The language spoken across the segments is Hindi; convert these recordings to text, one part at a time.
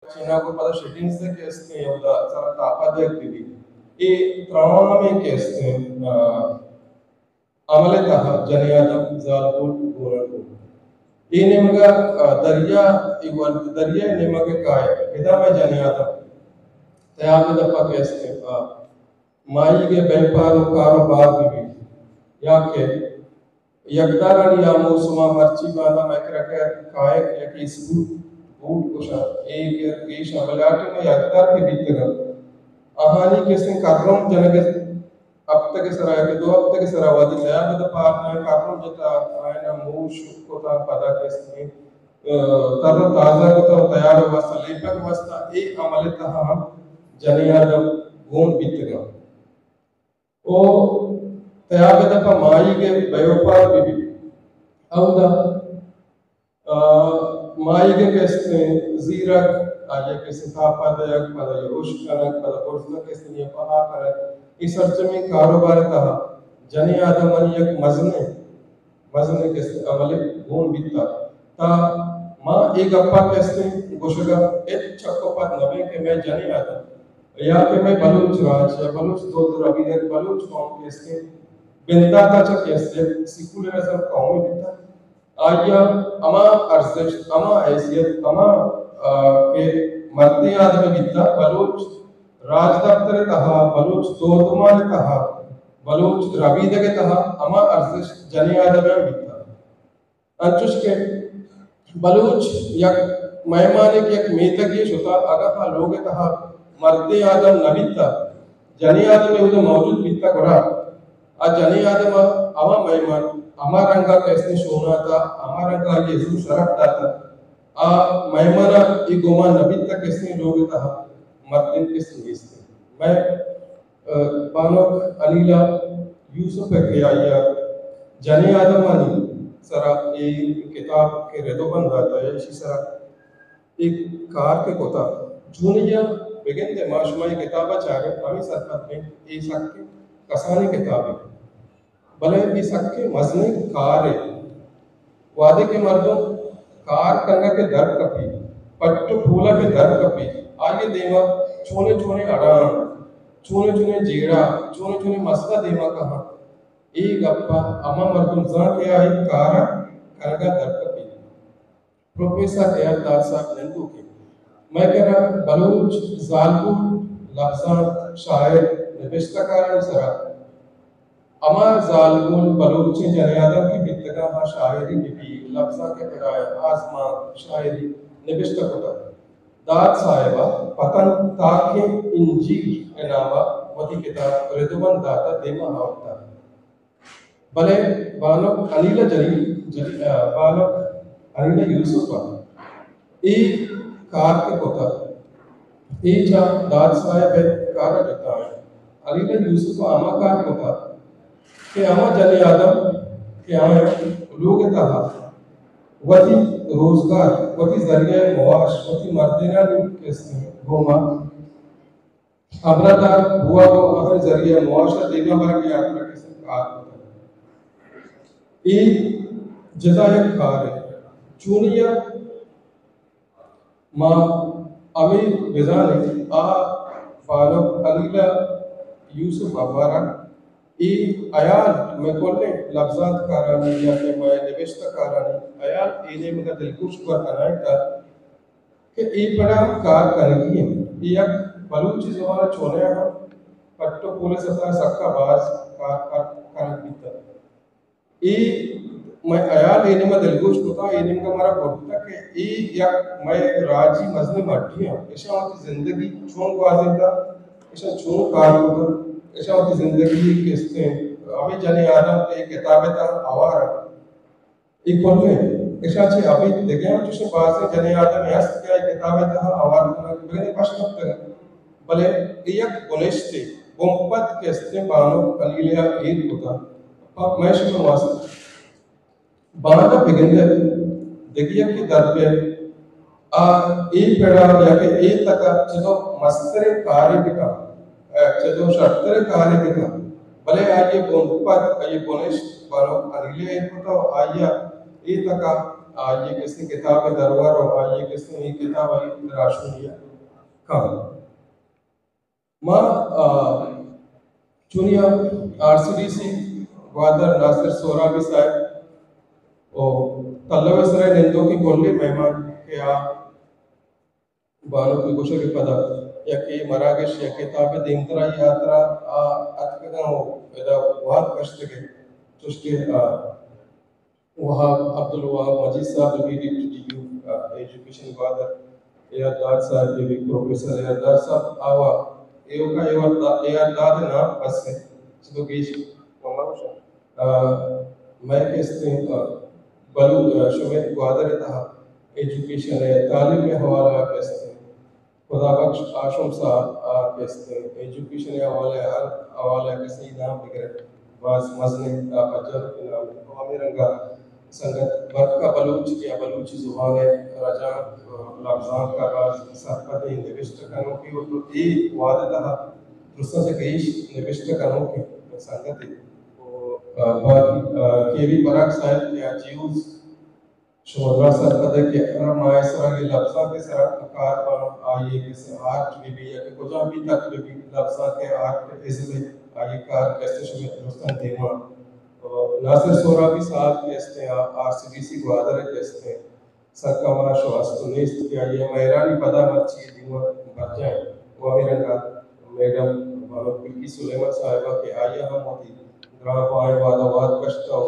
China ko pada settings de keste yoda sara tapa de aktivi e trauma में keste amale taha janiyadam zalbul gorangu e nemaga darya iwal darya nemaga kaya ida में janiyadam तयाब दपा keste माई के व्यापार कारोबार भी या के यकदारन या मौसमा मर्ची बादा मैक्रके कायक या कि इसबू बूट कुशा एक ये शमलाट में यकदार के भीतर आहानी के सिंह कार्रम जनके अब तक सराय के दो अब तक सरावादी तयाब दपा आपने कार्रम जता आयना मूश को ता पता के सिंह तर ताजा को ता तैयार अवस्था लेपक अवस्था एक अमले तहा जनियादम गुण भीतर ओ तयाब दपा माई के व्यापार भी औदा माई के कैसे जीरा आजे के सितापा दया पदा योश करक पदा पुरस्ना कैसे ये पहा करक इस अर्थ में कारोबार का जने आदमन एक मजने कैसे अमले गुण बीता ता माँ एक अप्पा कैसे गोशगा एक चक्को पद नबे के मैं जने आदम या के मैं बलूच राज या बलूच दो रवि बलूच कौम कैसे बिंदा का कैसे सिकुलरिज्म कौमी बिंदा आया अमा अर्जिश अमा हैसियत अमा के मर्दी आदमी बिंदा बलूच राज दफ्तर कहा बलूच दोदमान कहा बलूच रबीद के कहा अमा अर्जिश जनी आदमी बिंदा अंचुश के बलूच या मेहमान के एक मेतकी शुता अगर हा लोग कहा मर्दी आदम नबिता जनी आदमी उधर मौजूद बिंदा करा आज जनी आदम अमा मेहमान अमारंगा कैसे सोना था अमारंगा ये जू शराब था आ मेहमाना ये गोमा नबी तक कैसे लोग था मर्दिन कैसे इससे मैं बानोक अलीला यूसुफ के आया जनी आदम आनी सरा ये किताब के रेदोबंद आता है इसी सरा एक कार के कोता जूनिया बेगन दे माशमाई किताबा चाहे अभी सरपत में ये सकते कसानी किताब है भले भी सबके मजने कार है वादे के मर्दों कार कंगा के दर कपी पट्टू फूला के दर कपी आगे देवा छोने छोने अड़ान छोने छोने जीरा छोने छोने मसला देवा कहा एक अप्पा अमा मर्दों जा क्या है कार कंगा दर कपी प्रोफेसर एयर दार साहब नंदू के मैं कह रहा बलूच जालबू लफ्ज़ान शायर निबिश्तकार सरा अमा जालबुल बलूची जनियादम की बितगा हा शायरी भी लफ्ज़ा के पढ़ाया आसमान शायरी निबिश्त कोता दाद साहिबा पतन ताके इंजील अलावा वती किताब रिदवन दाता देमा हावता भले बालो अनीला बालो अनीला यूसुफा ए कार के कोता ए जा दाद साहिब कार जता है अनीला यूसुफा अमा कार कोता कि अमा जने आदम कि हमें लोग कहा वती रोजगार वती जरिए मुआश वती मर्दिना कैसे गोमा अमरदार हुआ वो हमें जरिए मुआशा देने वाला की यात्रा कैसे कार होता है ये जजायर कार है चूनिया माँ अमी बिजाने आ बालो अलीला यूसुफ अबारा ई आयाल में कोल्ले लफ्ज़ात कारानी या के मैं निवेश्त कारानी आयाल इन्हें मगर दिलकुश कर कराए कर कि ई पड़ा कार करेगी है ये बलूची ज़बान छोड़े हैं पट्टो पुलिस अपना सबका बाज कार करेगी तर ई मैं आयाल इन्हें मैं दिलकुश होता इन्हें का हमारा बोलता कि ई या मैं राजी मजने मट्टी हूँ ऐसा हमारी ज़िंदगी चूं वाजिदा ऐसा चूं कार होता ऐसा होती जिंदगी किसने अभी जने आदम के किताबें था आवार एक बोल रहे ऐसा अच्छे अभी देखें हम जिसने बात से जने आदम यास क्या किताबें था आवार मैंने प्रश्न कर भले एक गुनेश्ते गुम्पत किसने बानो कलीलिया ईद होता अब मैं शुरू वास बाना बिगंदे देखिए कि दर पे एक पेड़ा या के एक तक चलो मस्तरे कार्य के का चलो शर्तर कार्य के था भले आइए बोलूं पर आइए बोलेश बालो अगले एक तो आइया ये तक आज ये किसी किताब दरबार और आज ये किसी ये किताब आई राशुनिया हाँ माँ चुनिया आरसीडीसी ग्वादर नासिर सोराबी साहब और तल्लवेसराय निंदो की कोल्ली मेहमान के आ बानो की कुछ के पदा या कि मराकेश या किताब दिनतरा यात्रा आ अतकना हो इधर वाद कष्ट के चुस्के वहाँ अब्दुल वहाब मजीद साहब भी डी एजुकेशन ग्वादर एयरदाद साहब भी प्रोफेसर एयरदाद साहब आवा एओ का एयरदाद नाम बस है तो गेश मैं कहते हैं बलू शुमेत ग्वादर था एजुकेशन है तालीम में हवाला कहते हैं खुदा बख्श आशम साहब कहते हैं एजुकेशन के हवाले हर हवाले किसी नाम वगैरह बास मसले अजर के नाम अमीरंगा संगत बरका बलूच या बलूची जुबान है राजा लफ्जान का बाज सरपति निविष्ट कनो की वो तो एक वादता दूसरा से कईश निविष्ट कनो की संगत केवी पराग साहब या जीवस शोधरा सरपति के मायसरा के लफ्जा के सर आकार पर आइए किसी आर्ट भी या कि कुछ अभी तक भी लफ्जा के आर्ट के इसमें आगे कार कैसे शुरू दोस्तन देवा नासिर सोराबी साहब कहते हैं आरसीडीसी ग्वादर कहते हैं सरकमरा श्वास्तुनिस्त क्या ये मैरानी पदा मच्छी दिनों बढ़ जाए वो मेरा मैडम बिल्की सुलेमान साहिबा के आया हम होती ग्राम आए वादावाद कष्टा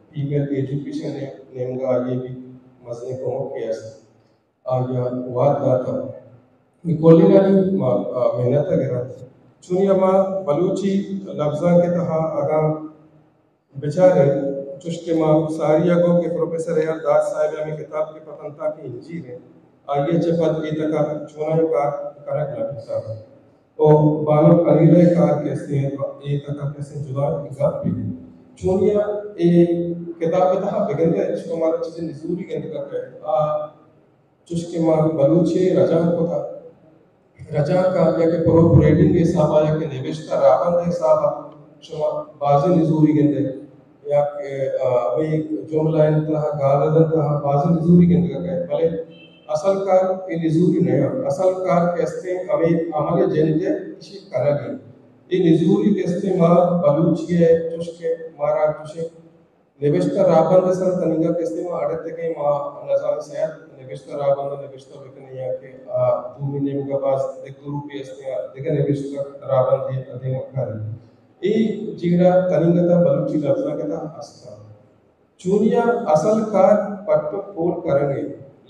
फीमेल एजुकेशन ने नेमगा ये भी मसले को मुख्य आया वाद दाता निकोलिना ने मेहनत करा चुनिया माँ बलूची लफ्ज़ां के तहा अगा बेचारे चुस्के माँ सारिया को के प्रोफेसर यार दास साहब हमें किताब की पतंता की इंजीर है आइए जब ये तक चुनाव का करक लगता है और बानो कलीले कार कैसे हैं ये तक कैसे जुदा इजाद भी है चुनिया ये किताब के तहा बगंदे इसको हमारा चीज़ें निजूरी गंद का है चुस्के माँ बलूची रजा को था रजा का या के प्रोपरेटिंग के हिसाब आया के निवेशता राबंद हिसाब शुमा बाज़ निजूरी गंदे या के अभी जुमला इंतहा गालदन तहा बाज़ निजूरी गंदे का है भले असल कार ये निजूरी नहीं असल कार कैसे अभी हमारे जनते इसी करेंगे ये निजूरी कैसे माँ बलूची है चुस्के मारा चुस्के निवेशता राबंद सर तनिंगा कैसे माँ आड़ते के माँ नज़ार से निवेशता राबंद निवेशता बिकने या के दूमी नेम का पास एक रूपी अस्ते देखा निवेशता राबंद ये अधीन कर ये जिगरा तनिंगता बलूची लफ्ज़ा के ता अस्ता चुनिया असल कार पट्टो पोल करेंगे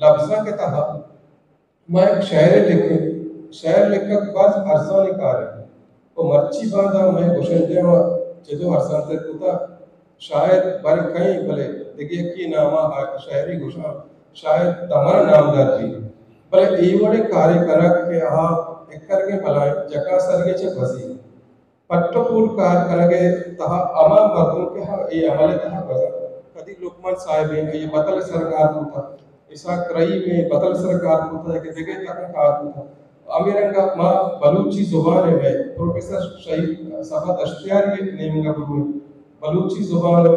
लफ्ज़ा के ता मैं एक शायर लिखकर पास अरसानी कार है तो मर्ची बांधा मैं क्वेश्चन दे मैं चेतो अरसान तक कुता शायद बारे कहीं भले देखिए कि नामा शायरी घोषणा शायद तमारा नामदार जी भले एवड़े कार्य करक के एक करके भलाए जका सरगे चे बसी पट्टपूल कार करके तहा अमा मर्दों के ये अमले तहा बसा कदी लुकमान साहिब है ये बतल सरकार को था ऐसा क्रई में बतल सरकार को था कि जगह तक का था अमीरंगा माँ बलूची जुबान है प्रोफेसर शहीद सफा अश्तियार के नेम का गुरु बलूची जुबान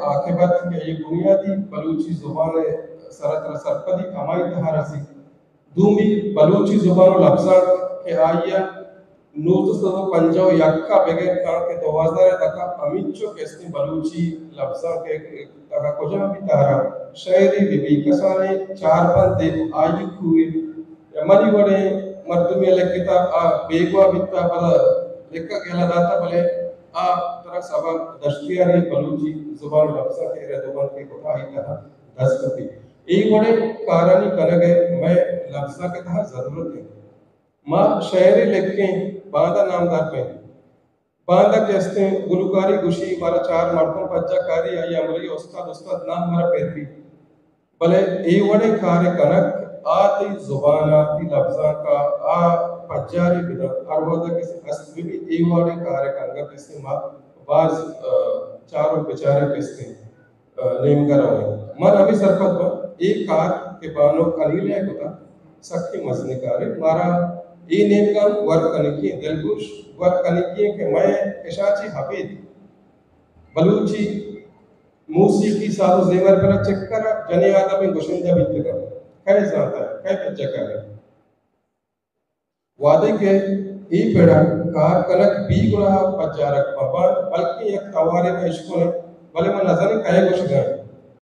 आखिरत के ये बुनियादी बलूची जुबान सरपदी हमारी तहारसी दूमी बलूची जुबान लफ्ज़ा के आया नूत सदो पंजाब यक्का बगैर का के 2000 तक अमिचो कैसे बलूची लफ्ज़ा के तक कोजा भी तारा शायरी भी कसाने 4 बंदे आई हुए मरी बड़े मर्दुमे लेकिता बेगवा बिता बल लेका गेला दाता भले तरह सबक दश्तियारी बलूची जुबान लफ्ज़ा के रदबन के कोठा ही तरह दस्तती एक बड़े कारणी करगे मैं लफ्ज़ा के तहा जरूरत है माँ शायरी लिखे बांदा नामदार पे बांदा कहते हैं गुलकारी गुशी मारा 4 मर्दों पज्जाकारी आई अमरी उस्ताद नाम मारा पैरवी भले ए वड़े कार्य करक आती जुबान आती लफ्ज़ा का पज्जारी बिना अरवदा के असली भी ए वड़े कार्य करगा किसी माँ बाज चारों बेचारे किसने नेम करावे मन अभी सरपत एक कार के बानो कलील है कोता सख्ती मसने कार्य मारा ये नेम का वर्क कनिकी दिलगुश वर्क कनिकी के मैं इशाची हफीद बलूची मूसीकी सारो जेवर पर चेक करा जने आदमी गुशिंदा बितगा काय जाता है काय बच्चा करे वादे के ई पेड़ा कार कलक बी गुना पचारक बाबा बल्कि एक तवारे में इसको भले मन नजर काय कुछ गए